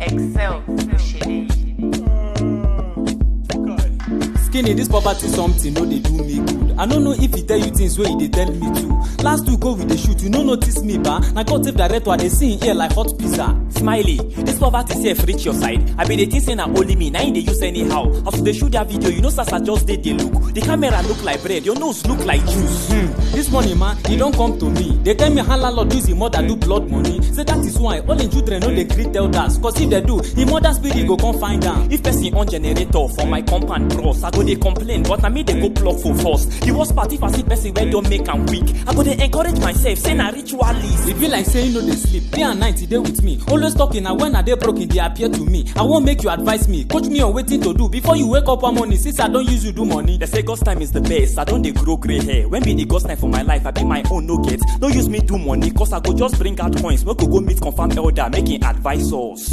Excel, Skinny, this poverty something, no, they do me good. I don't know if he tell you things where he tell me too. Last week go with the shoot, you no notice me, ba. Now God save director, they see here like hot pizza. Smiley, this poverty safe reach your side. I be the thing saying na only me, now they use anyhow. After they shoot their video, you know Sasa just did the look. The camera look like bread, your nose look like juice. This money, man, he don't come to me. They tell me how landlord use his mother do blood money. Say that is why all in children know they greet elders. Cause if they do, his mother spirit go come find them. If person on generator for my compound bros, I go they complain, but I me they go plug for force. The worst part if I see person where don't make am weak, I go they encourage myself, say na ritualist. It be like saying no they sleep. Day and night they with me. Always talking, and when are they broken, they appear to me. I won't make you advise me. Coach me on waiting to do before you wake up one morning. Since I don't use you do money. They say God's time is the best. I don't they grow gray hair. When be the God's time for my life, I be my own no get. No use me do money, cause I go just bring out coins. We could go meet confirm elder, making advice us.